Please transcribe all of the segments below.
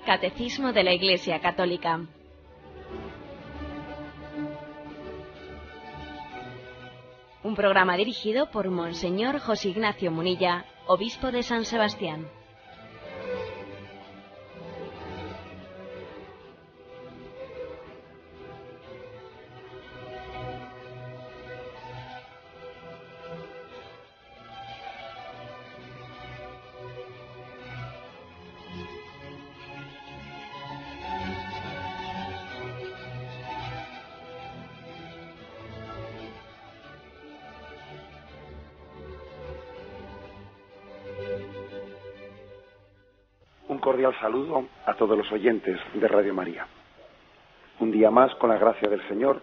Catecismo de la Iglesia Católica. Un programa dirigido por Monseñor José Ignacio Munilla, obispo de San Sebastián. Un cordial saludo a todos los oyentes de Radio María. Un día más, con la gracia del Señor,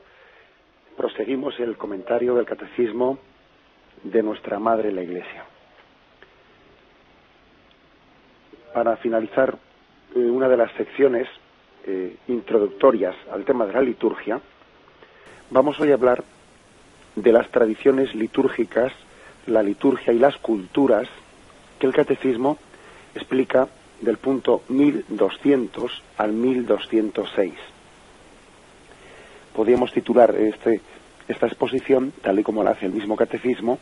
proseguimos el comentario del Catecismo de nuestra Madre la Iglesia. Para finalizar una de las secciones introductorias al tema de la liturgia, vamos hoy a hablar de las tradiciones litúrgicas, la liturgia y las culturas que el Catecismo explica del punto 1200 al 1206. Podríamos titular esta exposición, tal y como la hace el mismo Catecismo,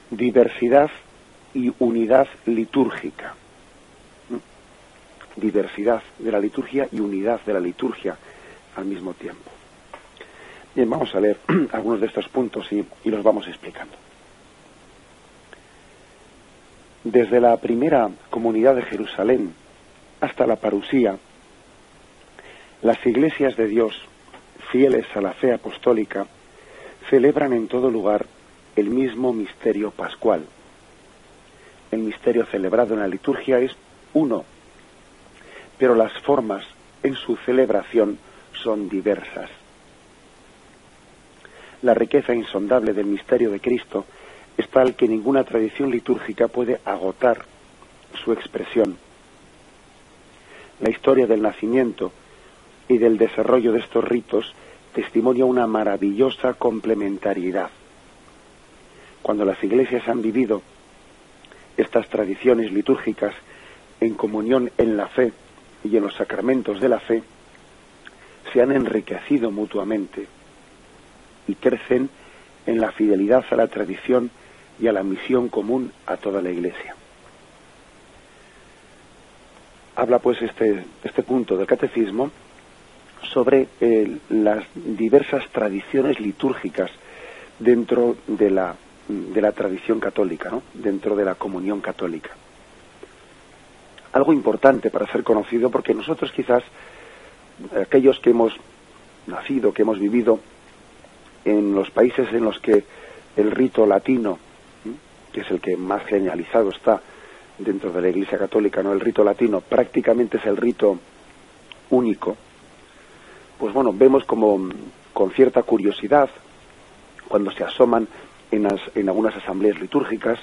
Diversidad y unidad litúrgica. Diversidad de la liturgia y unidad de la liturgia al mismo tiempo. Bien, vamos a leer algunos de estos puntos y los vamos explicando. Desde la primera comunidad de Jerusalén hasta la parusía, las iglesias de Dios, fieles a la fe apostólica, celebran en todo lugar el mismo misterio pascual. El misterio celebrado en la liturgia es uno, pero las formas en su celebración son diversas. La riqueza insondable del misterio de Cristo es tal que ninguna tradición litúrgica puede agotar su expresión. La historia del nacimiento y del desarrollo de estos ritos testimonia una maravillosa complementariedad. Cuando las iglesias han vivido estas tradiciones litúrgicas en comunión en la fe y en los sacramentos de la fe, se han enriquecido mutuamente y crecen en la fidelidad a la tradición y a la misión común a toda la Iglesia. Habla pues este punto del Catecismo sobre las diversas tradiciones litúrgicas dentro de la tradición católica, ¿no? Dentro de la comunión católica. Algo importante para ser conocido, porque nosotros quizás, aquellos que hemos nacido, que hemos vivido en los países en los que el rito latino, que es el que más generalizado está dentro de la Iglesia Católica, ¿no? El rito latino prácticamente es el rito único. Pues bueno, vemos como con cierta curiosidad cuando se asoman en algunas asambleas litúrgicas,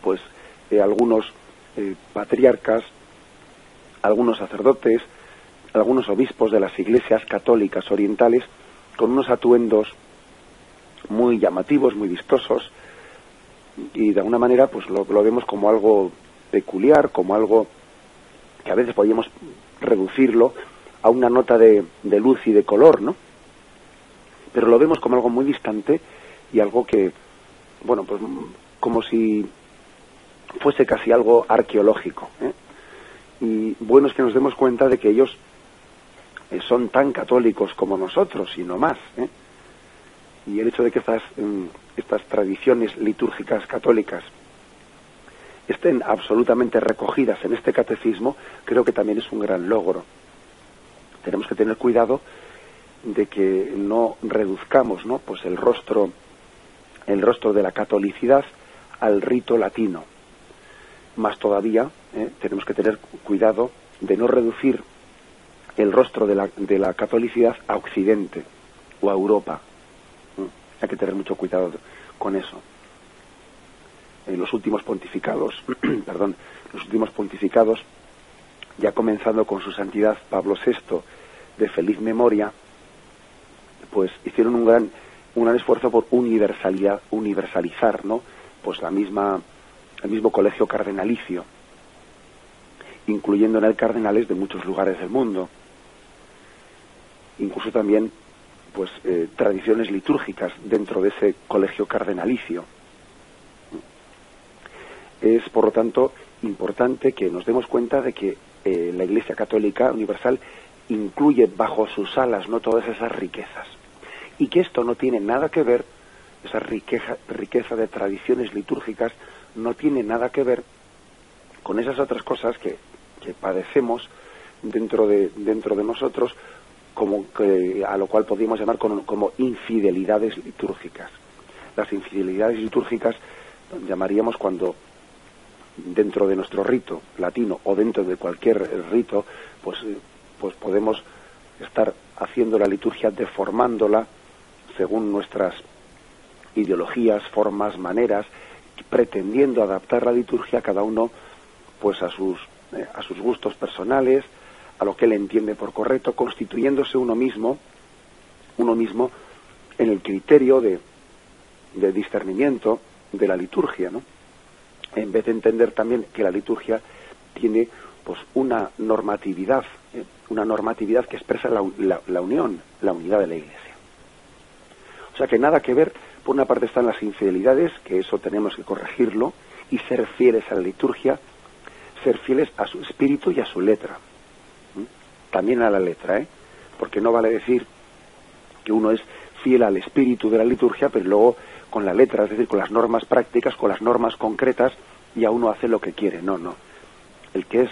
pues algunos patriarcas, algunos sacerdotes, algunos obispos de las iglesias católicas orientales con unos atuendos muy llamativos, muy vistosos, y de alguna manera pues lo vemos como algo peculiar, como algo que a veces podríamos reducirlo a una nota de luz y de color, ¿no? Pero lo vemos como algo muy distante y algo que, bueno, pues como si fuese casi algo arqueológico, ¿eh? Y bueno es que nos demos cuenta de que ellos son tan católicos como nosotros y no más, ¿eh? Y el hecho de que estas tradiciones litúrgicas católicas estén absolutamente recogidas en este catecismo, creo que también es un gran logro. Tenemos que tener cuidado de que no reduzcamos, ¿no? Pues el rostro de la catolicidad al rito latino. Más todavía, tenemos que tener cuidado de no reducir el rostro de la catolicidad a Occidente o a Europa. Hay que tener mucho cuidado con eso. En los últimos pontificados, ya comenzando con su santidad Pablo VI, de feliz memoria, pues hicieron un gran esfuerzo por universalizar, ¿no? Pues el mismo colegio cardenalicio. incluyendo en él cardenales de muchos lugares del mundo. Incluso también pues tradiciones litúrgicas dentro de ese colegio cardenalicio. Es, por lo tanto, importante que nos demos cuenta de que la Iglesia Católica Universal incluye bajo sus alas, ¿no?, todas esas riquezas, y que esto no tiene nada que ver, esa riqueza de tradiciones litúrgicas no tiene nada que ver con esas otras cosas que padecemos dentro de nosotros, como que, a lo cual podríamos llamar como infidelidades litúrgicas. Las infidelidades litúrgicas llamaríamos cuando dentro de nuestro rito latino o dentro de cualquier rito, pues podemos estar haciendo la liturgia, deformándola según nuestras ideologías, formas, maneras, pretendiendo adaptar la liturgia a cada uno pues a sus gustos personales, a lo que él entiende por correcto, constituyéndose uno mismo en el criterio de discernimiento de la liturgia, ¿no? En vez de entender también que la liturgia tiene pues una normatividad que expresa la unidad de la Iglesia. O sea que nada que ver. Por una parte están las infidelidades, que eso tenemos que corregirlo, y ser fieles a la liturgia, ser fieles a su espíritu y a su letra. También a la letra, porque no vale decir que uno es fiel al espíritu de la liturgia, pero luego con la letra, es decir, con las normas prácticas, con las normas concretas, ya uno hace lo que quiere. No. El que es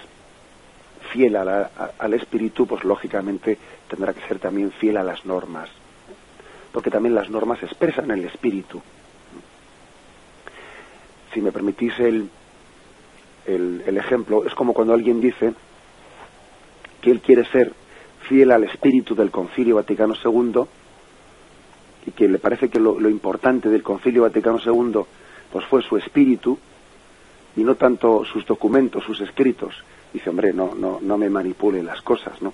fiel al espíritu, pues lógicamente tendrá que ser también fiel a las normas, porque también las normas expresan el espíritu. Si me permitís el ejemplo, es como cuando alguien dice que él quiere ser fiel al espíritu del Concilio Vaticano II, y que le parece que lo importante del Concilio Vaticano II pues fue su espíritu y no tanto sus documentos, sus escritos. Dice, hombre, no me manipule las cosas, ¿no?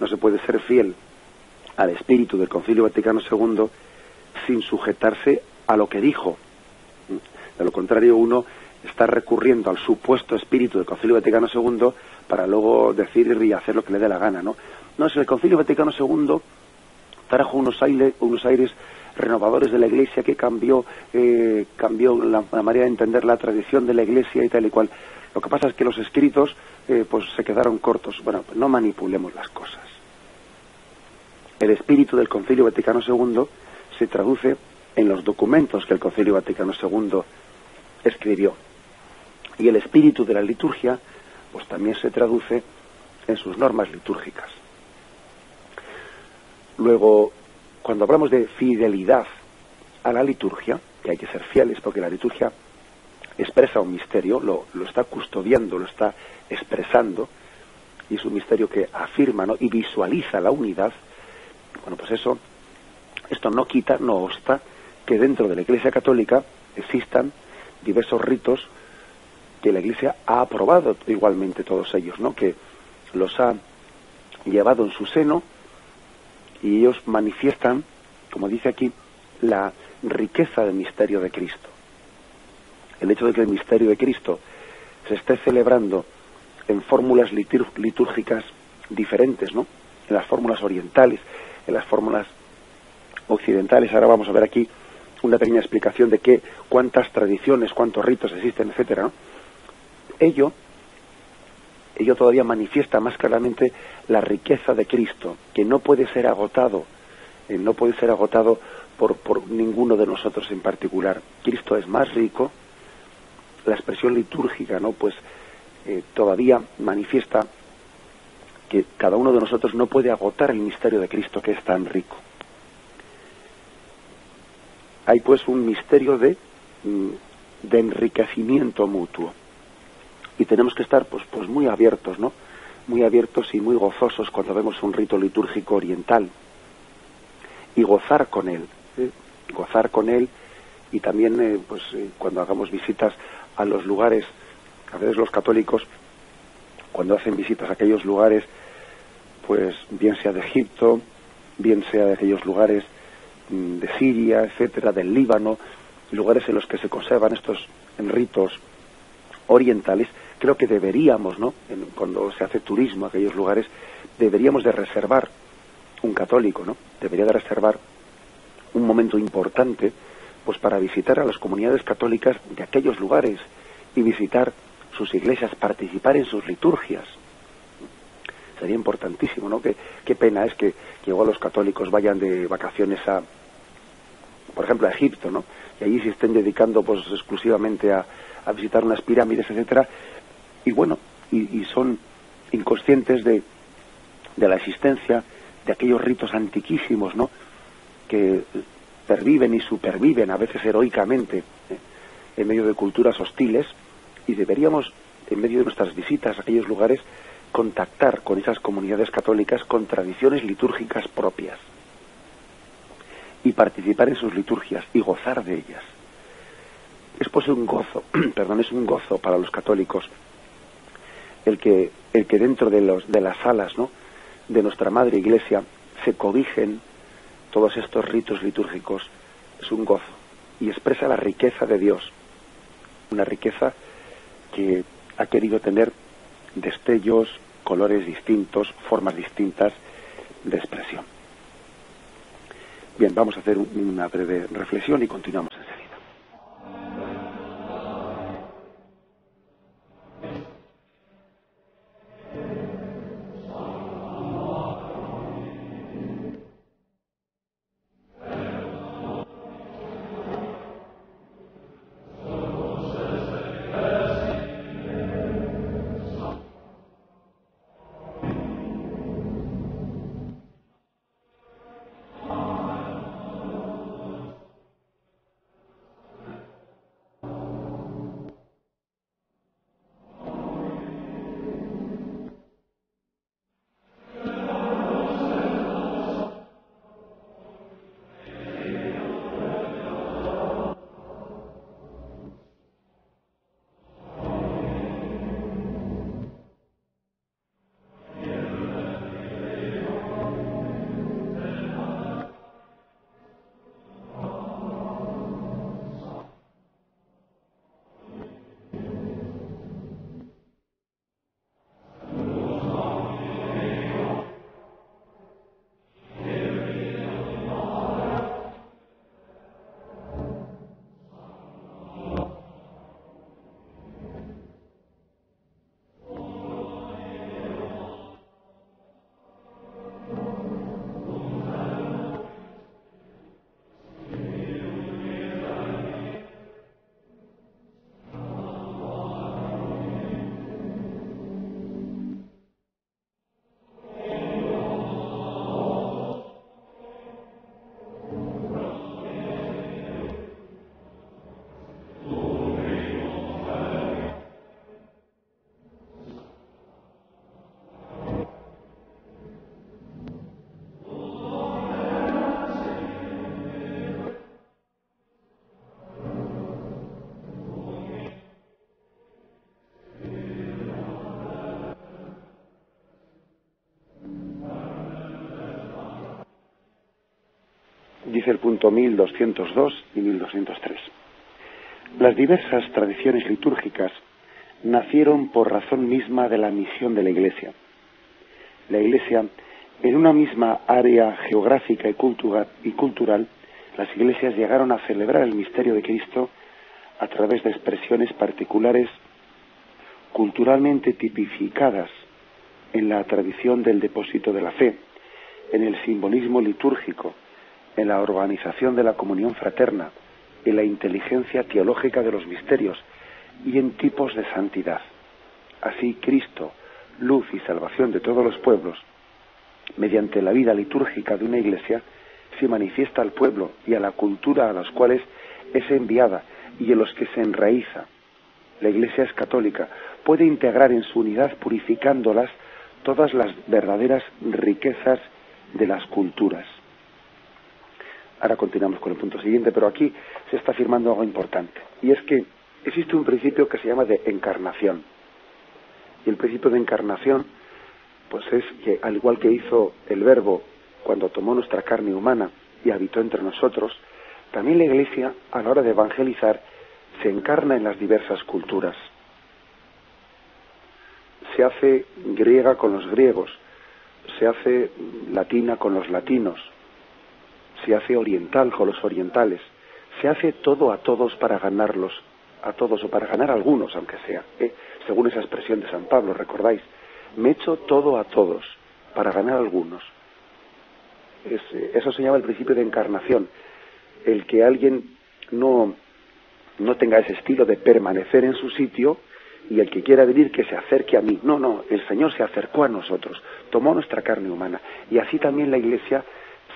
No se puede ser fiel al espíritu del Concilio Vaticano II sin sujetarse a lo que dijo. De lo contrario, uno está recurriendo al supuesto espíritu del Concilio Vaticano II para luego decir y hacer lo que le dé la gana, ¿no? No, es el Concilio Vaticano II trajo unos aires renovadores de la Iglesia que cambió la manera de entender la tradición de la Iglesia y tal y cual. Lo que pasa es que los escritos pues se quedaron cortos. Bueno, no manipulemos las cosas. El espíritu del Concilio Vaticano II se traduce en los documentos que el Concilio Vaticano II escribió. Y el espíritu de la liturgia pues también se traduce en sus normas litúrgicas. Luego, cuando hablamos de fidelidad a la liturgia, que hay que ser fieles porque la liturgia expresa un misterio, lo está custodiando, lo está expresando, y es un misterio que afirma, ¿no?, y visualiza la unidad. Bueno, pues esto no quita, no obsta que dentro de la Iglesia Católica existan diversos ritos que la Iglesia ha aprobado igualmente, todos ellos, ¿no?, que los ha llevado en su seno, y ellos manifiestan, como dice aquí, la riqueza del misterio de Cristo. El hecho de que el misterio de Cristo se esté celebrando en fórmulas litúrgicas diferentes, ¿no?, en las fórmulas orientales, en las fórmulas occidentales. Ahora vamos a ver aquí una pequeña explicación de cuántas tradiciones, cuántos ritos existen, etcétera, ¿no? Ello todavía manifiesta más claramente la riqueza de Cristo, que no puede ser agotado, por ninguno de nosotros en particular. Cristo es más rico. La expresión litúrgica, ¿no?, pues todavía manifiesta que cada uno de nosotros no puede agotar el misterio de Cristo, que es tan rico. Hay pues un misterio de enriquecimiento mutuo. Y tenemos que estar pues muy abiertos, ¿no? Muy abiertos y muy gozosos cuando vemos un rito litúrgico oriental. Y gozar con él. Gozar con él, y también cuando hagamos visitas a los lugares, a veces los católicos, cuando hacen visitas a aquellos lugares, pues bien sea de Egipto, bien sea de aquellos lugares de Siria, etcétera, del Líbano, lugares en los que se conservan estos ritos orientales, creo que deberíamos, ¿no?, cuando se hace turismo a aquellos lugares, deberíamos de reservar, un católico, ¿no?, debería de reservar un momento importante pues para visitar a las comunidades católicas de aquellos lugares y visitar sus iglesias, participar en sus liturgias. Sería importantísimo, ¿no? Qué pena es que igual los católicos vayan de vacaciones por ejemplo, a Egipto, ¿no?, y allí se estén dedicando pues exclusivamente a visitar unas pirámides, etcétera, y bueno, y son inconscientes de la existencia de aquellos ritos antiquísimos, ¿no?, que perviven y superviven a veces heroicamente en medio de culturas hostiles, y deberíamos, en medio de nuestras visitas a aquellos lugares, contactar con esas comunidades católicas con tradiciones litúrgicas propias y participar en sus liturgias y gozar de ellas. Es pues un gozo, es un gozo para los católicos el que dentro de las salas, ¿no?, de nuestra Madre Iglesia se cobijen todos estos ritos litúrgicos. Es un gozo y expresa la riqueza de Dios, una riqueza que ha querido tener destellos, colores distintos, formas distintas de expresión. Bien, vamos a hacer una breve reflexión y continuamos enseguida. Dice el punto 1202 y 1203. Las diversas tradiciones litúrgicas nacieron por razón misma de la misión de la Iglesia. La Iglesia, en una misma área geográfica y cultural, las iglesias llegaron a celebrar el misterio de Cristo a través de expresiones particulares culturalmente tipificadas en la tradición del depósito de la fe, en el simbolismo litúrgico, en la organización de la comunión fraterna, en la inteligencia teológica de los misterios y en tipos de santidad. Así Cristo, luz y salvación de todos los pueblos, mediante la vida litúrgica de una iglesia, se manifiesta al pueblo y a la cultura a las cuales es enviada y en los que se enraiza. La Iglesia es católica, puede integrar en su unidad, purificándolas, todas las verdaderas riquezas de las culturas. Ahora continuamos con el punto siguiente, pero aquí se está afirmando algo importante, y es que existe un principio que se llama de encarnación. Y el principio de encarnación, pues es que, al igual que hizo el Verbo cuando tomó nuestra carne humana y habitó entre nosotros, también la Iglesia, a la hora de evangelizar, se encarna en las diversas culturas. se hace griega con los griegos, se hace latina con los latinos, se hace oriental con los orientales, se hace todo a todos para ganarlos, a todos, o para ganar a algunos, aunque sea, según esa expresión de San Pablo, recordáis, me echo todo a todos para ganar a algunos. Eso se llama el principio de encarnación, el que alguien no tenga ese estilo de permanecer en su sitio, y el que quiera venir que se acerque a mí. No, el Señor se acercó a nosotros, tomó nuestra carne humana, y así también la Iglesia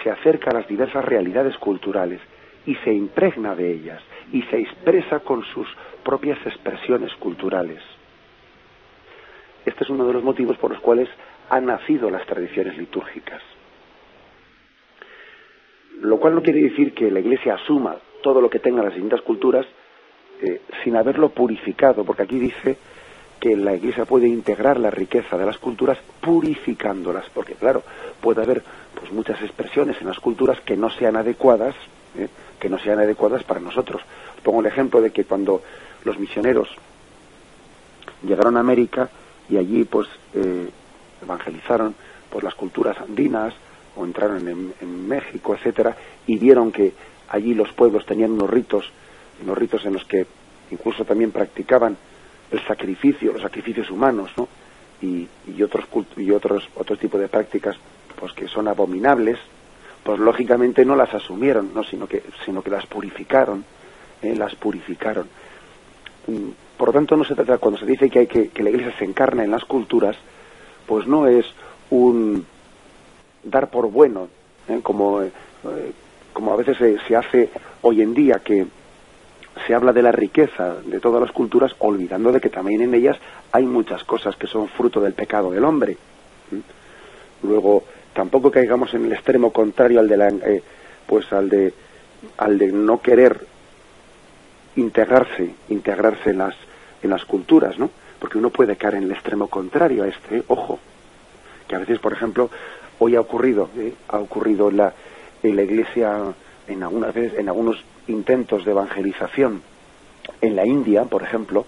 se acerca a las diversas realidades culturales y se impregna de ellas y se expresa con sus propias expresiones culturales. Este es uno de los motivos por los cuales han nacido las tradiciones litúrgicas. Lo cual no quiere decir que la Iglesia asuma todo lo que tengan las distintas culturas sin haberlo purificado, porque aquí dice que la Iglesia puede integrar la riqueza de las culturas purificándolas, porque claro, puede haber pues muchas expresiones en las culturas que no sean adecuadas para nosotros. Pongo el ejemplo de que cuando los misioneros llegaron a América y allí pues evangelizaron pues las culturas andinas, o entraron en México, etcétera, y vieron que allí los pueblos tenían unos ritos en los que incluso también practicaban el sacrificio, los sacrificios humanos, ¿no? y otros tipos de prácticas pues que son abominables, pues lógicamente no las asumieron, ¿no? sino que las purificaron, las purificaron. Por lo tanto, no se trata, cuando se dice que la Iglesia se encarna en las culturas, pues no es un dar por bueno, como a veces se hace hoy en día, que se habla de la riqueza de todas las culturas, olvidando de que también en ellas hay muchas cosas que son fruto del pecado del hombre. Luego, tampoco caigamos en el extremo contrario al de no querer integrarse en las culturas, ¿no? Porque uno puede caer en el extremo contrario a este, ojo, que a veces, por ejemplo, hoy ha ocurrido en la Iglesia, en algunos intentos de evangelización en la India, por ejemplo,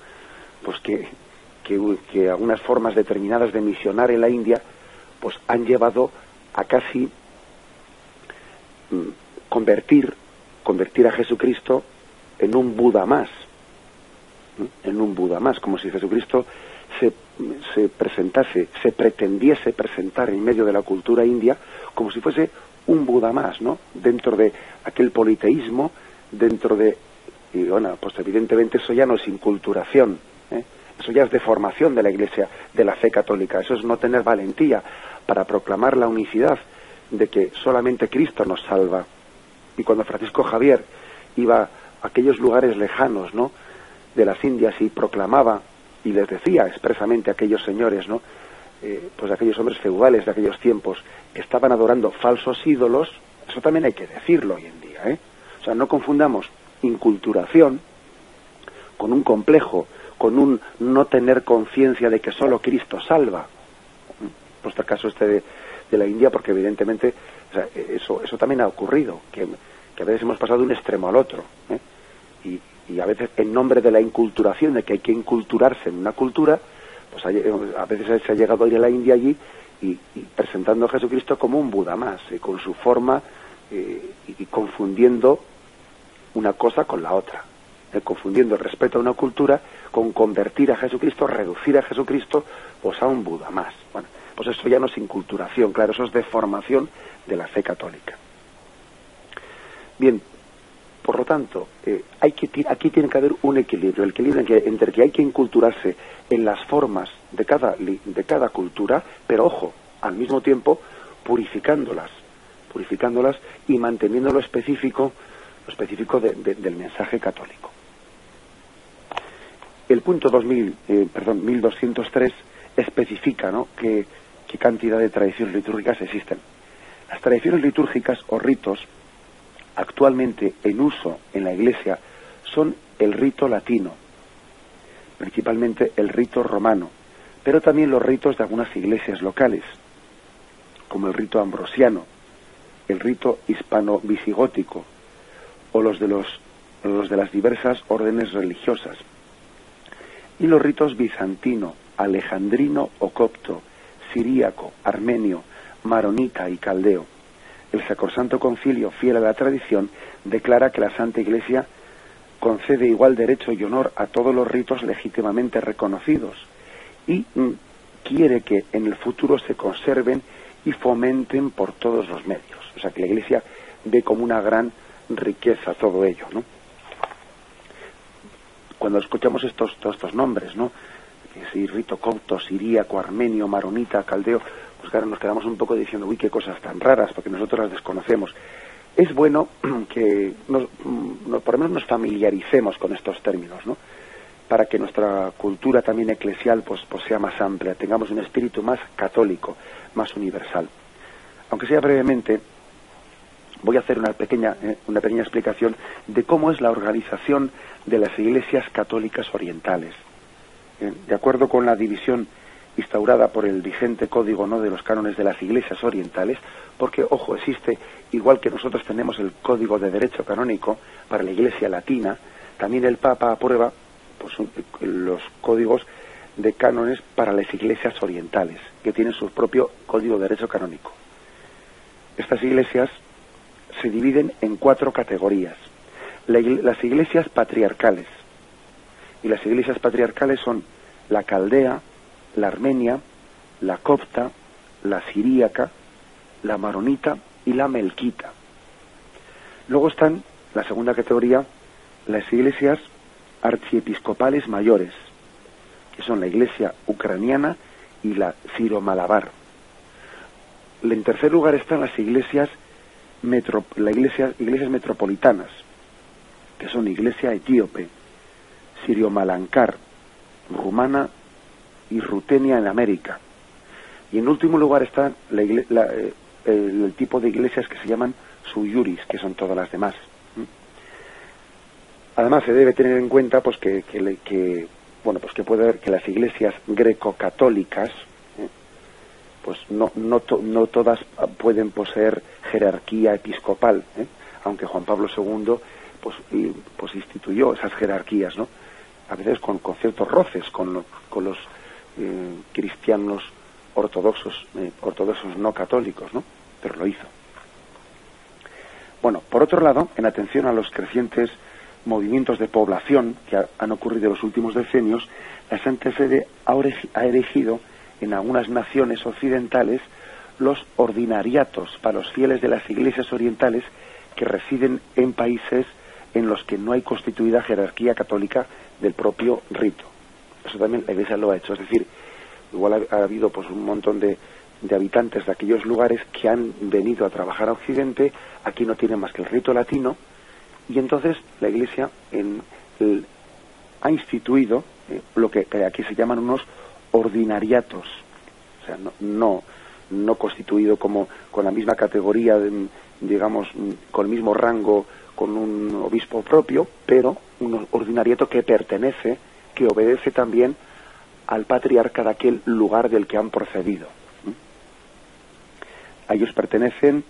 pues que algunas formas determinadas de misionar en la India pues han llevado a casi convertir a Jesucristo en un Buda más, como si Jesucristo se pretendiese presentar en medio de la cultura india como si fuese un Buda más, ¿no? Dentro de aquel politeísmo, y bueno, pues evidentemente eso ya no es inculturación, eso ya es deformación de la Iglesia, de la fe católica, eso es no tener valentía para proclamar la unicidad de que solamente Cristo nos salva. Y cuando Francisco Javier iba a aquellos lugares lejanos, ¿no?, de las Indias, y proclamaba y les decía expresamente a aquellos señores, ¿no?, pues aquellos hombres feudales de aquellos tiempos que estaban adorando falsos ídolos, eso también hay que decirlo hoy en día, O sea, no confundamos inculturación con un complejo, con un no tener conciencia de que solo Cristo salva. Pues el caso de la India, porque evidentemente, o sea, eso también ha ocurrido, que a veces hemos pasado de un extremo al otro, y a veces en nombre de la inculturación, de que hay que inculturarse en una cultura, pues a veces se ha llegado a ir a la India allí y presentando a Jesucristo como un Buda más, con su forma, y confundiendo una cosa con la otra, confundiendo el respeto a una cultura con convertir a Jesucristo, reducir a Jesucristo pues a un Buda más. Bueno, pues eso ya no es inculturación, claro, eso es deformación de la fe católica. Bien, por lo tanto, aquí tiene que haber un equilibrio, entre que hay que inculturarse en las formas de cada cultura, pero ojo, al mismo tiempo purificándolas y manteniendo lo específico del mensaje católico. El punto 1203 especifica, ¿no?, qué cantidad de tradiciones litúrgicas existen. Las tradiciones litúrgicas o ritos actualmente en uso en la Iglesia son el rito latino, principalmente el rito romano, pero también los ritos de algunas iglesias locales, como el rito ambrosiano, el rito hispano-visigótico, o los de las diversas órdenes religiosas, y los ritos bizantino, alejandrino o copto, siríaco, armenio, maronita y caldeo. El Sacrosanto Concilio, fiel a la tradición, declara que la Santa Iglesia concede igual derecho y honor a todos los ritos legítimamente reconocidos y quiere que en el futuro se conserven y fomenten por todos los medios. O sea, que la Iglesia ve como una gran riqueza todo ello, ¿no? Cuando escuchamos todos estos nombres, ¿no? Sí, rito copto, siríaco, armenio, maronita, caldeo, pues claro, nos quedamos un poco diciendo, uy, qué cosas tan raras, porque nosotros las desconocemos. Es bueno que por lo menos nos familiaricemos con estos términos, ¿no? Para que nuestra cultura también eclesial pues sea más amplia, tengamos un espíritu más católico, más universal. Aunque sea brevemente, voy a hacer una pequeña explicación de cómo es la organización de las iglesias católicas orientales. De acuerdo con la división instaurada por el vigente código, ¿no?, de los cánones de las iglesias orientales, porque, ojo, existe, igual que nosotros tenemos el código de derecho canónico para la iglesia latina, también el Papa aprueba pues los códigos de cánones para las iglesias orientales, que tienen su propio código de derecho canónico. Estas iglesias se dividen en 4 categorías. Las iglesias patriarcales. Y las iglesias patriarcales son la caldea, la armenia, la copta, la siríaca, la maronita y la melquita. Luego están, la segunda categoría, las iglesias archiepiscopales mayores, que son la iglesia ucraniana y la siro-malabar. En tercer lugar están las iglesias iglesias metropolitanas, que son iglesia etíope, sirio-malancár, rumana y rutenia en América. Y en último lugar está el tipo de iglesias que se llaman suyuris, que son todas las demás. Además se debe tener en cuenta pues que puede haber que las iglesias greco-católicas pues no todas pueden poseer jerarquía episcopal, aunque Juan Pablo II pues instituyó esas jerarquías, ¿no? A veces con ciertos roces con los cristianos ortodoxos no católicos, ¿no? Pero lo hizo. Bueno, por otro lado, en atención a los crecientes movimientos de población que han ocurrido en los últimos decenios, la Santa Sede ha erigido en algunas naciones occidentales los ordinariatos para los fieles de las iglesias orientales que residen en países en los que no hay constituida jerarquía católica del propio rito. Eso también la Iglesia lo ha hecho, es decir, igual ha habido pues un montón de habitantes de aquellos lugares que han venido a trabajar a Occidente, aquí no tienen más que el rito latino, y entonces la Iglesia ha instituido lo que aquí se llaman unos ordinariatos, o sea, no constituido como con la misma categoría, digamos, con el mismo rango, con un obispo propio, pero un ordinariato que pertenece, que obedece también al patriarca de aquel lugar del que han procedido. A ellos pertenecen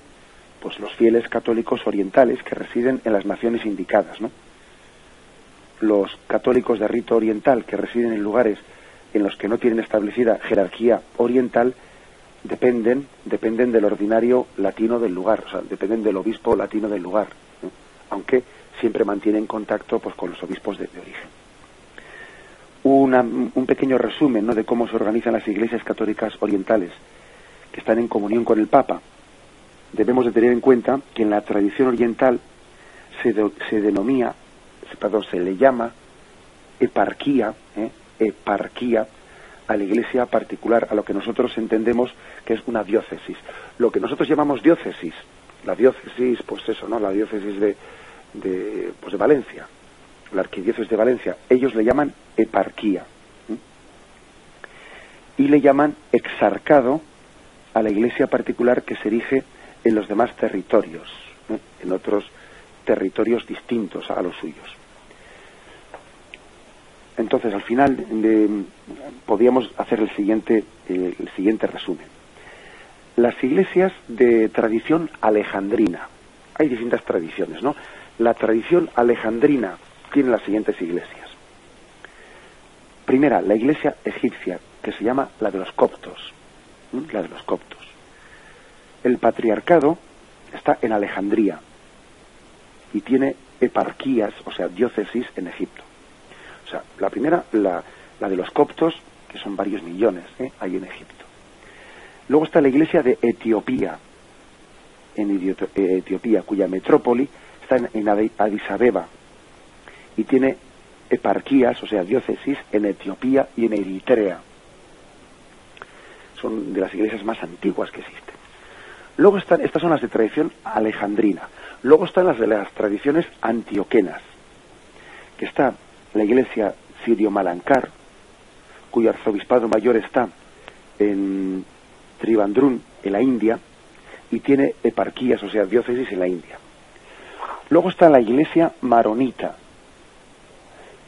pues los fieles católicos orientales que residen en las naciones indicadas, ¿no? Los católicos de rito oriental que residen en lugares en los que no tienen establecida jerarquía oriental dependen del ordinario latino del lugar, o sea, dependen del obispo latino del lugar, ¿no? Aunque siempre mantienen contacto pues con los obispos de origen. Un pequeño resumen, ¿no?, de cómo se organizan las iglesias católicas orientales que están en comunión con el Papa. Debemos de tener en cuenta que en la tradición oriental se le llama eparquía a la iglesia particular, a lo que nosotros entendemos que es una diócesis. Lo que nosotros llamamos diócesis, la diócesis, pues eso, ¿no?, la diócesis de Valencia, la arquidiócesis de Valencia, ellos le llaman eparquía, y le llaman exarcado a la iglesia particular que se erige en los demás territorios, en otros territorios distintos a los suyos. Entonces, al final podríamos hacer el siguiente resumen. Las iglesias de tradición alejandrina, hay distintas tradiciones, ¿no? La tradición alejandrina tiene las siguientes iglesias. Primera, la iglesia egipcia, que se llama la de los coptos. La de los coptos. El patriarcado está en Alejandría y tiene eparquías, o sea, diócesis en Egipto. O sea, la primera, la de los coptos, que son varios millones, hay en Egipto. Luego está la iglesia de Etiopía, en Etiopía, cuya metrópoli está en Addis Abeba y tiene eparquías, o sea, diócesis en Etiopía y en Eritrea. Son de las iglesias más antiguas que existen. Luego están, estas son las de tradición alejandrina. Luego están las de las tradiciones antioquenas, que está la iglesia sirio-malankar, cuyo arzobispado mayor está en Trivandrum, en la India, y tiene eparquías, o sea, diócesis en la India. Luego está la iglesia maronita,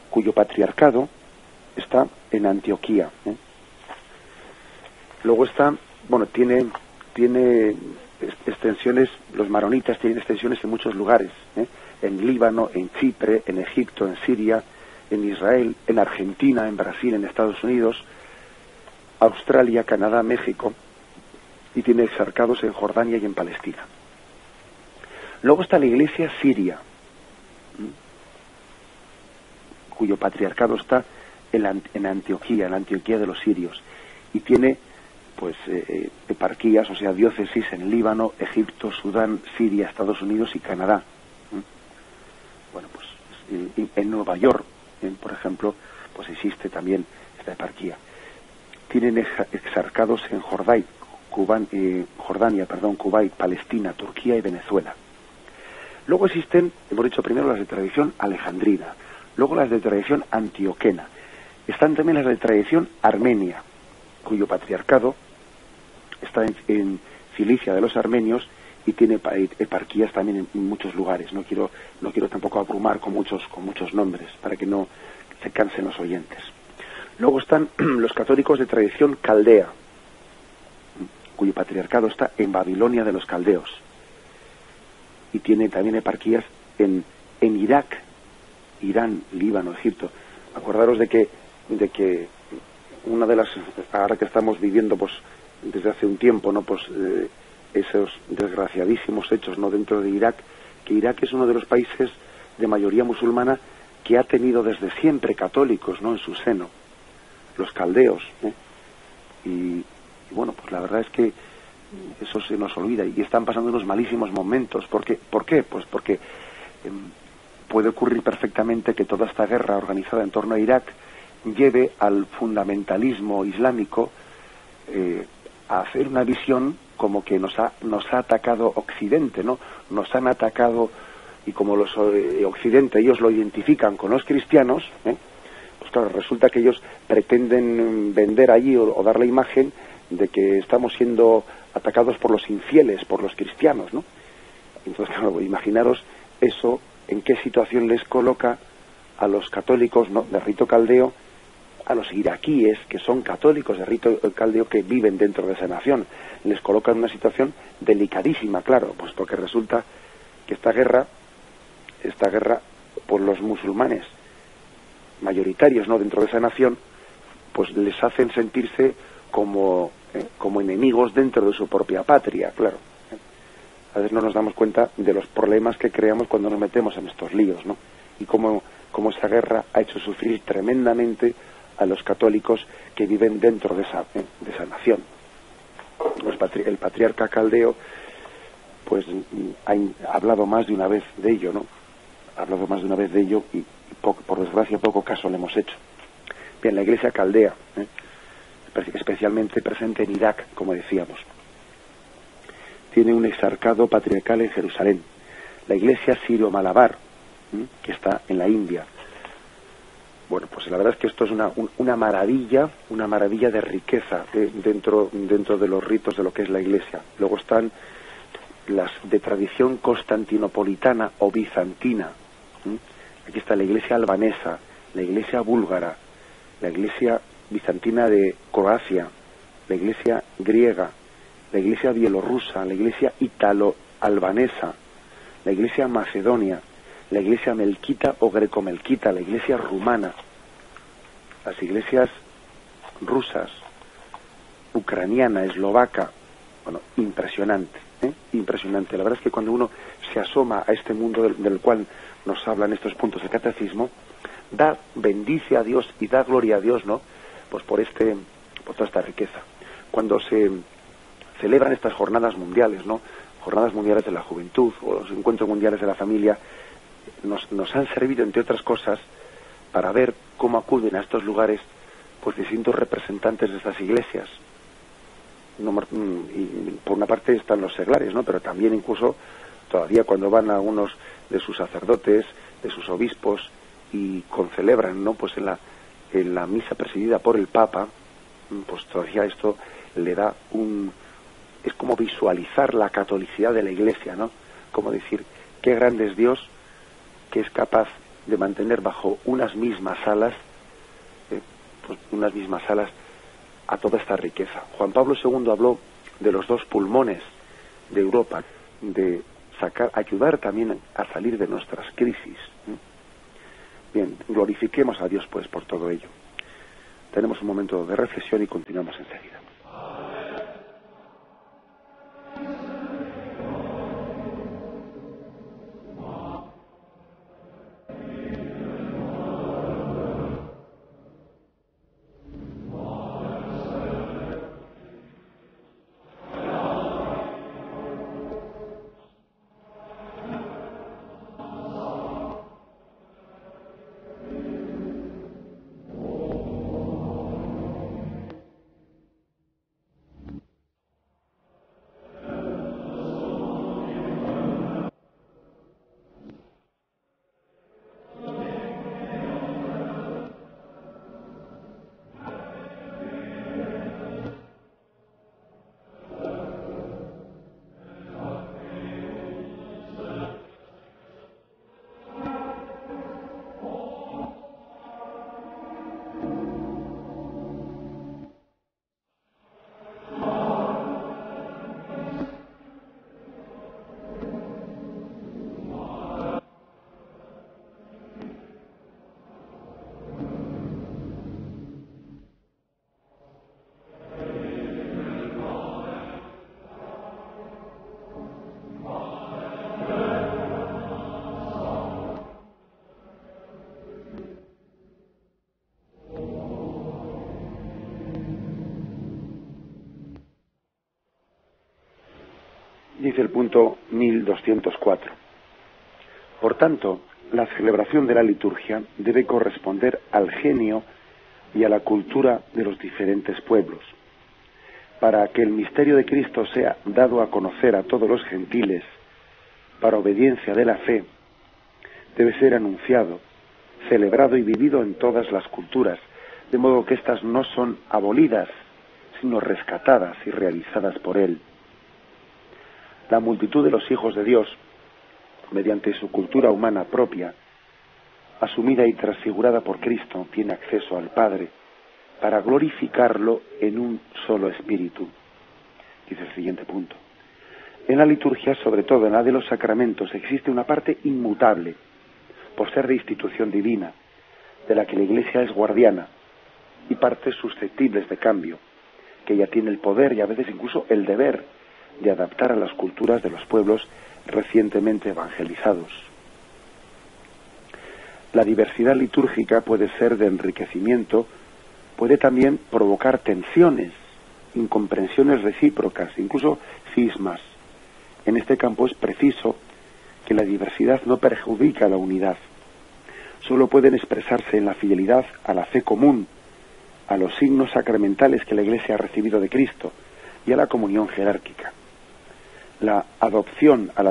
cuyo patriarcado está en Antioquía. Luego está, bueno, tiene extensiones, los maronitas tienen extensiones en muchos lugares, en Líbano, en Chipre, en Egipto, en Siria, en Israel, en Argentina, en Brasil, en Estados Unidos, Australia, Canadá, México, y tiene exarcados en Jordania y en Palestina. Luego está la iglesia siria, cuyo patriarcado está en Antioquía, en la Antioquía de los sirios, y tiene pues eparquías, o sea, diócesis en Líbano, Egipto, Sudán, Siria, Estados Unidos y Canadá. Bueno, pues en Nueva York, por ejemplo, pues existe también esta eparquía. Tienen exarcados en Jordania, Kuwait, Palestina, Turquía y Venezuela. Luego existen, hemos dicho primero, las de tradición alejandrina, luego las de tradición antioquena. Están también las de tradición armenia, cuyo patriarcado está en Cilicia de los armenios y tiene eparquías también en muchos lugares. No quiero tampoco abrumar con muchos nombres para que no se cansen los oyentes. Luego están los católicos de tradición caldea, cuyo patriarcado está en Babilonia de los caldeos y tiene también eparquías en Irak, Irán, Líbano, Egipto. Acordaros de que una de las, ahora que estamos viviendo pues desde hace un tiempo, no, pues esos desgraciadísimos hechos, no, dentro de Irak, que Irak es uno de los países de mayoría musulmana que ha tenido desde siempre católicos, no, en su seno, los caldeos, y bueno, pues la verdad es que eso se nos olvida y están pasando unos malísimos momentos. ¿Por qué? Pues porque puede ocurrir perfectamente que toda esta guerra organizada en torno a Irak lleve al fundamentalismo islámico a hacer una visión como que nos ha atacado Occidente, ¿no? Nos han atacado, y como los Occidente ellos lo identifican con los cristianos, pues claro, resulta que ellos pretenden vender allí o dar la imagen de que estamos siendo atacados por los infieles, por los cristianos, ¿no? Entonces, claro, imaginaros eso, en qué situación les coloca a los católicos, ¿no?, de rito caldeo, a los iraquíes, que son católicos de rito caldeo, que viven dentro de esa nación. Les coloca en una situación delicadísima, claro, pues porque resulta que esta guerra, por los musulmanes mayoritarios, ¿no?, dentro de esa nación, pues les hacen sentirse como enemigos dentro de su propia patria, claro. A veces no nos damos cuenta de los problemas que creamos cuando nos metemos en estos líos, ¿no? Y cómo esa guerra ha hecho sufrir tremendamente a los católicos que viven dentro de esa nación. El patriarca caldeo pues ha hablado más de una vez de ello, ¿no? Ha hablado más de una vez de ello y por desgracia poco caso le hemos hecho. Bien, la iglesia caldea, especialmente presente en Irak, como decíamos, tiene un exarcado patriarcal en Jerusalén. La iglesia sirio-malabar, que está en la India. Bueno, pues la verdad es que esto es una maravilla de riqueza dentro de los ritos de lo que es la iglesia. Luego están las de tradición constantinopolitana o bizantina. Aquí está la iglesia albanesa, la iglesia búlgara, la iglesia bizantina de Croacia, la iglesia griega, la iglesia bielorrusa, la iglesia italo-albanesa, la iglesia macedonia, la iglesia melquita o grecomelquita, la iglesia rumana, las iglesias rusas, ucraniana, eslovaca, bueno, impresionante, impresionante. La verdad es que cuando uno se asoma a este mundo del cual nos hablan estos puntos del catecismo, bendice a Dios y da gloria a Dios, ¿no? Pues por toda esta riqueza. Cuando se celebran estas jornadas mundiales, ¿no? Jornadas mundiales de la juventud o los encuentros mundiales de la familia, nos han servido, entre otras cosas, para ver cómo acuden a estos lugares pues distintos representantes de estas iglesias. Y por una parte están los seglares, ¿no? Pero también incluso todavía cuando van algunos de sus sacerdotes, de sus obispos y concelebran, ¿no? Pues en la misa presidida por el Papa, pues todavía esto le da es como visualizar la catolicidad de la Iglesia, ¿no? Como decir, qué grande es Dios, que es capaz de mantener bajo unas mismas alas, a toda esta riqueza. Juan Pablo II habló de los dos pulmones de Europa, de ayudar también a salir de nuestras crisis. Bien, glorifiquemos a Dios pues por todo ello. Tenemos un momento de reflexión y continuamos enseguida. Dice el punto 1204. Por tanto, la celebración de la liturgia debe corresponder al genio y a la cultura de los diferentes pueblos. Para que el misterio de Cristo sea dado a conocer a todos los gentiles, para obediencia de la fe, debe ser anunciado, celebrado y vivido en todas las culturas, de modo que éstas no son abolidas, sino rescatadas y realizadas por Él. La multitud de los hijos de Dios, mediante su cultura humana propia, asumida y transfigurada por Cristo, tiene acceso al Padre para glorificarlo en un solo espíritu. Dice el siguiente punto. En la liturgia, sobre todo en la de los sacramentos, existe una parte inmutable, por ser de institución divina, de la que la Iglesia es guardiana, y partes susceptibles de cambio, que ella tiene el poder y a veces incluso el deber de adaptar a las culturas de los pueblos recientemente evangelizados. La diversidad litúrgica puede ser de enriquecimiento, puede también provocar tensiones, incomprensiones recíprocas, incluso cismas. En este campo es preciso que la diversidad no perjudica a la unidad. Solo pueden expresarse en la fidelidad a la fe común, a los signos sacramentales que la Iglesia ha recibido de Cristo y a la comunión jerárquica. La adaptación a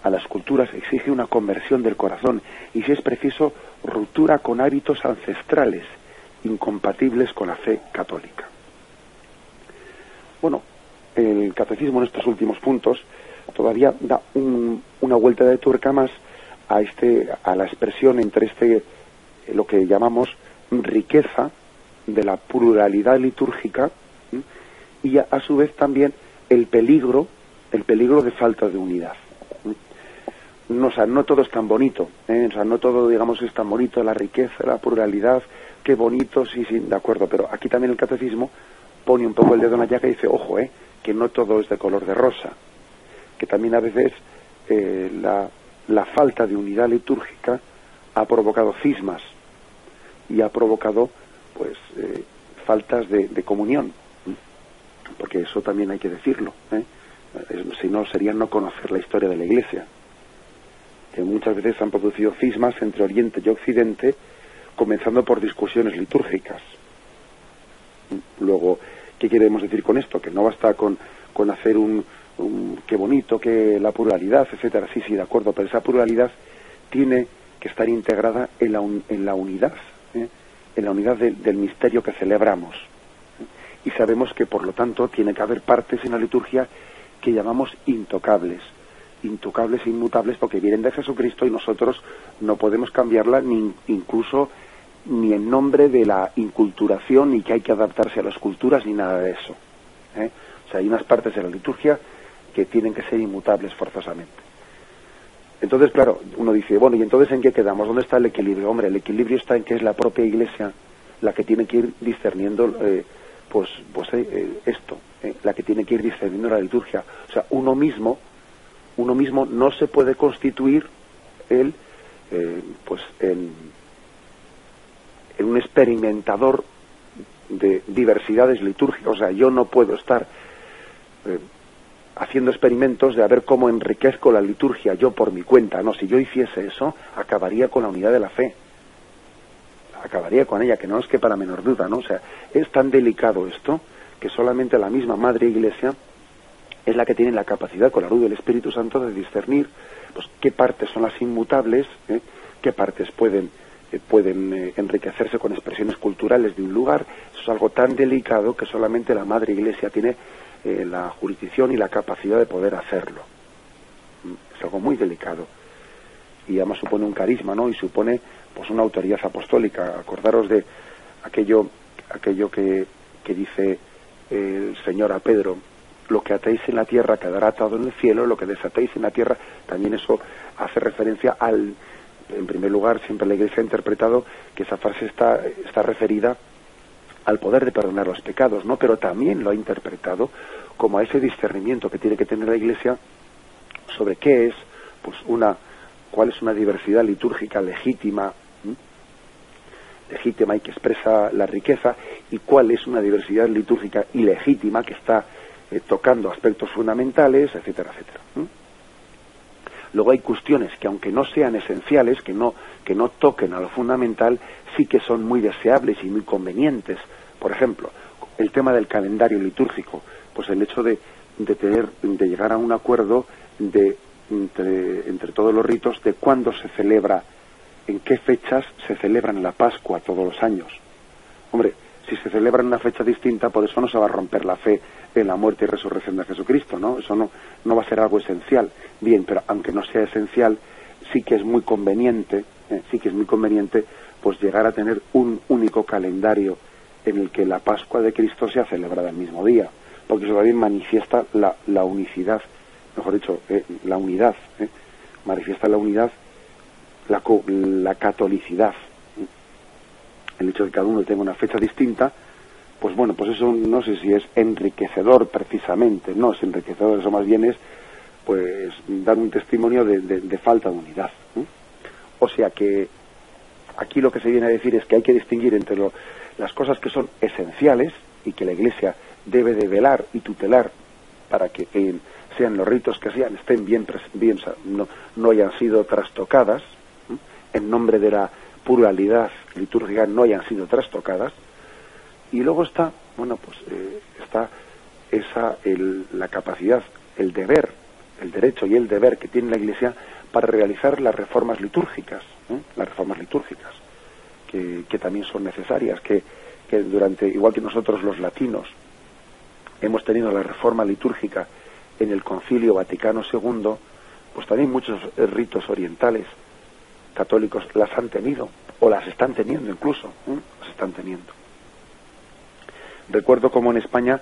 las culturas exige una conversión del corazón y, si es preciso, ruptura con hábitos ancestrales incompatibles con la fe católica. Bueno, el catecismo en estos últimos puntos todavía da una vuelta de tuerca más a la expresión entre lo que llamamos riqueza de la pluralidad litúrgica y a su vez también el peligro de falta de unidad. no, o sea, no todo es tan bonito, o sea, no todo, digamos, es tan bonito, la riqueza, la pluralidad, qué bonito, sí, sí, de acuerdo, pero aquí también el catecismo pone un poco el dedo en la llaga y dice, ojo, que no todo es de color de rosa, que también a veces la falta de unidad litúrgica ha provocado cismas y ha provocado, pues, faltas de comunión, porque eso también hay que decirlo, si no sería no conocer la historia de la Iglesia, que muchas veces se han producido cismas entre Oriente y Occidente, comenzando por discusiones litúrgicas. Luego, ¿qué queremos decir con esto? Que no basta con hacer qué bonito, que la pluralidad, etcétera. Sí, sí, de acuerdo, pero esa pluralidad tiene que estar integrada en la unidad, en la unidad del misterio que celebramos. Y sabemos que, por lo tanto, tiene que haber partes en la liturgia que llamamos intocables e inmutables, porque vienen de Jesucristo y nosotros no podemos cambiarla incluso ni en nombre de la inculturación, ni que hay que adaptarse a las culturas, ni nada de eso. O sea, hay unas partes de la liturgia que tienen que ser inmutables forzosamente. Entonces, claro, uno dice, bueno, ¿y entonces en qué quedamos? ¿Dónde está el equilibrio? Hombre, el equilibrio está en que es la propia Iglesia la que tiene que ir discerniendo esto, la que tiene que ir discerniendo la liturgia. O sea, uno mismo no se puede constituir en un experimentador de diversidades litúrgicas. O sea, yo no puedo estar haciendo experimentos de a ver cómo enriquezco la liturgia yo por mi cuenta. No, si yo hiciese eso, acabaría con la unidad de la fe, acabaría con ella, que no es que para menor duda, ¿no? O sea, es tan delicado esto que solamente la misma Madre Iglesia es la que tiene la capacidad, con la luz del Espíritu Santo, de discernir, pues, qué partes son las inmutables, qué partes pueden enriquecerse con expresiones culturales de un lugar. Eso es algo tan delicado que solamente la Madre Iglesia tiene la jurisdicción y la capacidad de poder hacerlo. Es algo muy delicado y además supone un carisma, ¿no? Y supone, pues, una autoridad apostólica. Acordaros de aquello que dice el Señor a Pedro: lo que atéis en la tierra quedará atado en el cielo, lo que desatéis en la tierra. También eso hace referencia en primer lugar, siempre la Iglesia ha interpretado que esa frase está referida al poder de perdonar los pecados, ¿no? Pero también lo ha interpretado como a ese discernimiento que tiene que tener la Iglesia sobre qué es, pues, cuál es una diversidad litúrgica legítima y que expresa la riqueza, y cuál es una diversidad litúrgica ilegítima que está tocando aspectos fundamentales, etcétera, etcétera. Luego hay cuestiones que, aunque no sean esenciales, que no toquen a lo fundamental, sí que son muy deseables y muy convenientes. Por ejemplo, el tema del calendario litúrgico, pues el hecho de llegar a un acuerdo entre todos los ritos de cuándo se celebra, en qué fechas se celebran la Pascua todos los años. Hombre, si se celebra en una fecha distinta, por eso no se va a romper la fe en la muerte y resurrección de Jesucristo, ¿no? Eso no va a ser algo esencial. Bien, pero aunque no sea esencial, sí que es muy conveniente, pues llegar a tener un único calendario en el que la Pascua de Cristo sea celebrada el mismo día, porque eso también manifiesta la unicidad, mejor dicho, la unidad, manifiesta la unidad, la catolicidad. El hecho de que cada uno tenga una fecha distinta, pues bueno, pues eso no sé si es enriquecedor precisamente, no es enriquecedor, eso más bien es, pues, dar un testimonio de falta de unidad. O sea que aquí lo que se viene a decir es que hay que distinguir entre las cosas que son esenciales y que la Iglesia debe de velar y tutelar para que sean los ritos que sean, estén bien no hayan sido trastocadas, en nombre de la pluralidad litúrgica no hayan sido trastocadas. Y luego está, la capacidad, el deber, el derecho y el deber que tiene la Iglesia para realizar las reformas litúrgicas, que también son necesarias, que igual que nosotros los latinos hemos tenido la reforma litúrgica en el Concilio Vaticano II, pues también muchos ritos orientales católicos las han tenido, o las están teniendo incluso, las están teniendo. Recuerdo como en España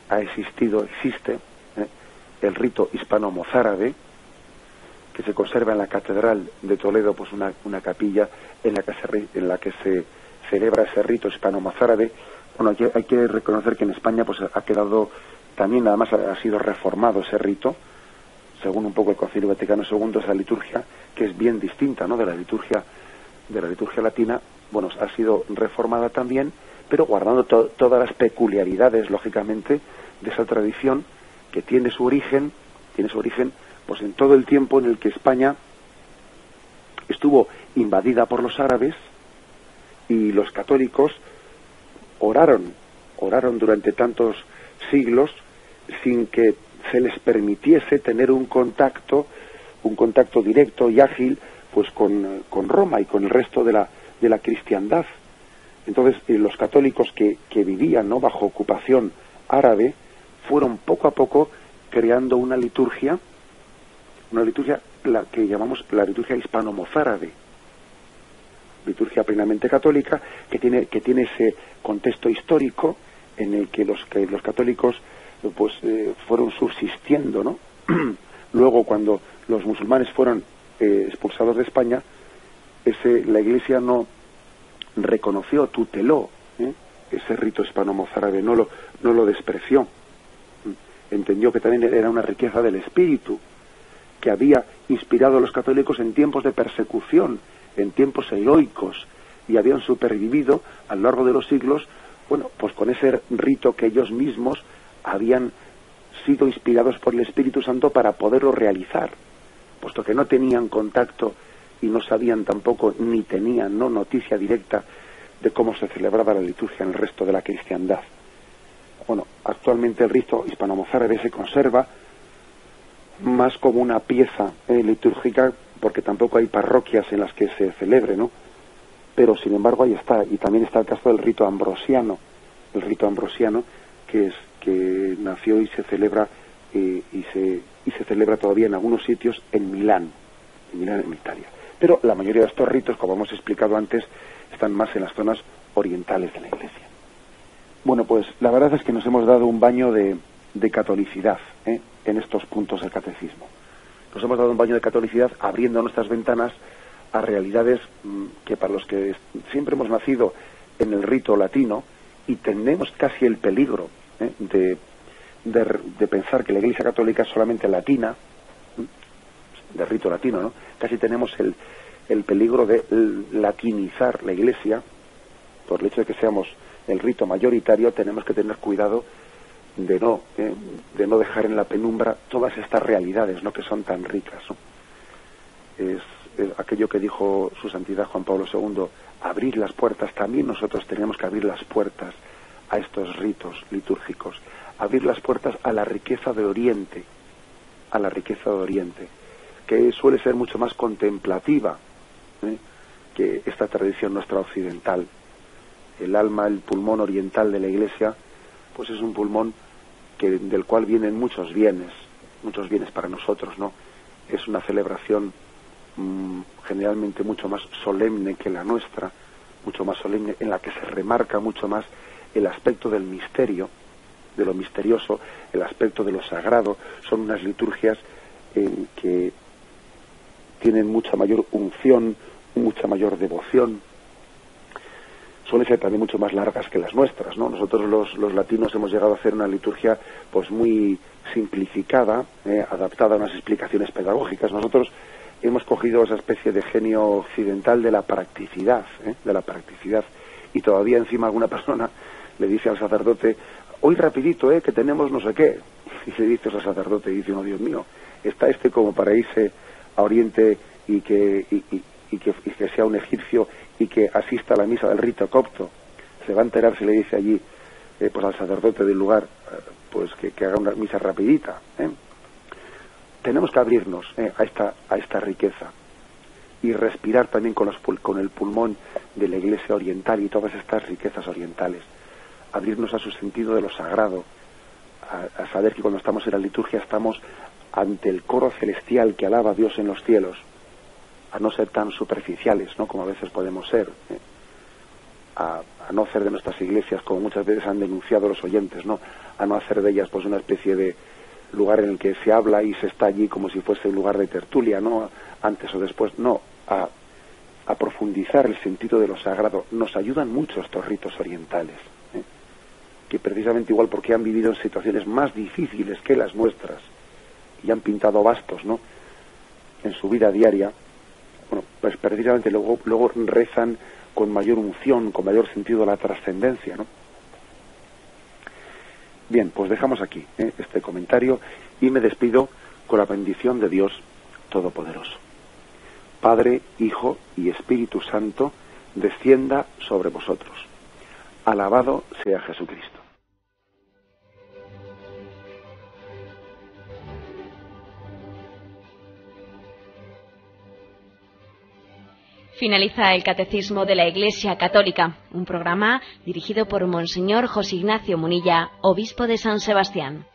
existe el rito hispano-mozárabe, que se conserva en la Catedral de Toledo, pues una capilla en la que se celebra ese rito hispano-mozárabe. Bueno, hay que reconocer que en España pues ha quedado también, además ha sido reformado ese rito, según un poco el Concilio Vaticano II, esa liturgia, que es bien distinta, ¿no?, de la liturgia latina. Bueno, ha sido reformada también, pero guardando todas las peculiaridades, lógicamente, de esa tradición que tiene su origen pues en todo el tiempo en el que España estuvo invadida por los árabes, y los católicos oraron durante tantos siglos sin que se les permitiese tener un contacto directo y ágil pues con Roma y con el resto de la cristiandad. Entonces los católicos que vivían, ¿no?, bajo ocupación árabe, fueron poco a poco creando una liturgia la que llamamos la liturgia hispano-mozárabe, liturgia plenamente católica, que tiene ese contexto histórico en el que los católicos pues fueron subsistiendo, ¿no? Luego, cuando los musulmanes fueron expulsados de España, la Iglesia no reconoció, tuteló ese rito hispano-mozárabe, no lo despreció. Entendió que también era una riqueza del espíritu que había inspirado a los católicos en tiempos de persecución, en tiempos heroicos, y habían supervivido a lo largo de los siglos, bueno, pues con ese rito que ellos mismos habían sido inspirados por el Espíritu Santo para poderlo realizar, puesto que no tenían contacto y no sabían tampoco, ni tenían noticia directa de cómo se celebraba la liturgia en el resto de la cristiandad. Bueno, actualmente el rito hispano-mozárabe se conserva más como una pieza litúrgica, porque tampoco hay parroquias en las que se celebre, ¿no? Pero sin embargo ahí está. Y también está el caso del rito ambrosiano, que nació y se celebra y se celebra todavía en algunos sitios en Milán, en Italia. Pero la mayoría de estos ritos, como hemos explicado antes, están más en las zonas orientales de la Iglesia. Bueno, pues la verdad es que nos hemos dado un baño de catolicidad en estos puntos del catecismo. Nos hemos dado un baño de catolicidad abriendo nuestras ventanas a realidades que para los que siempre hemos nacido en el rito latino y tenemos casi el peligro de pensar que la Iglesia Católica es solamente latina, de rito latino, ¿no? Casi tenemos el peligro de latinizar la Iglesia. Por el hecho de que seamos el rito mayoritario, tenemos que tener cuidado de no dejar en la penumbra todas estas realidades, ¿no?, que son tan ricas, ¿no? Es aquello que dijo su santidad Juan Pablo II: abrir las puertas. También nosotros tenemos que abrir las puertas a estos ritos litúrgicos, abrir las puertas a la riqueza de Oriente, que suele ser mucho más contemplativa que esta tradición nuestra occidental. El alma, el pulmón oriental de la Iglesia, pues es un pulmón del cual vienen muchos bienes para nosotros, ¿no? Es una celebración generalmente mucho más solemne que la nuestra, mucho más solemne, en la que se remarca mucho más el aspecto del misterio, de lo misterioso, el aspecto de lo sagrado. Son unas liturgias que tienen mucha mayor unción, mucha mayor devoción. Suelen ser también mucho más largas que las nuestras, ¿no? Nosotros los latinos hemos llegado a hacer una liturgia pues muy simplificada, adaptada a unas explicaciones pedagógicas. Nosotros hemos cogido esa especie de genio occidental de la practicidad, y todavía encima alguna persona le dice al sacerdote: hoy rapidito, que tenemos no sé qué. Y le dice al sacerdote, y dice: no, Dios mío, está como para irse a Oriente y que sea un egipcio y que asista a la misa del rito copto. Se va a enterar, si le dice allí pues al sacerdote del lugar pues que haga una misa rapidita. Tenemos que abrirnos a esta riqueza y respirar también con el pulmón de la Iglesia oriental y todas estas riquezas orientales. Abrirnos a su sentido de lo sagrado, a saber que cuando estamos en la liturgia estamos ante el coro celestial que alaba a Dios en los cielos, a no ser tan superficiales, ¿no?, como a veces podemos ser, a no hacer de nuestras iglesias, como muchas veces han denunciado los oyentes, ¿no?, a no hacer de ellas pues una especie de lugar en el que se habla y se está allí como si fuese un lugar de tertulia, ¿no? Antes o después, no, a profundizar el sentido de lo sagrado. Nos ayudan mucho estos ritos orientales, que precisamente igual porque han vivido en situaciones más difíciles que las nuestras y han pintado bastos, ¿no?, en su vida diaria, bueno, pues precisamente luego rezan con mayor unción, con mayor sentido de la trascendencia, ¿no? Bien, pues dejamos aquí este comentario y me despido con la bendición de Dios Todopoderoso. Padre, Hijo y Espíritu Santo, descienda sobre vosotros. Alabado sea Jesucristo. Finaliza el Catecismo de la Iglesia Católica, un programa dirigido por Monseñor José Ignacio Munilla, obispo de San Sebastián.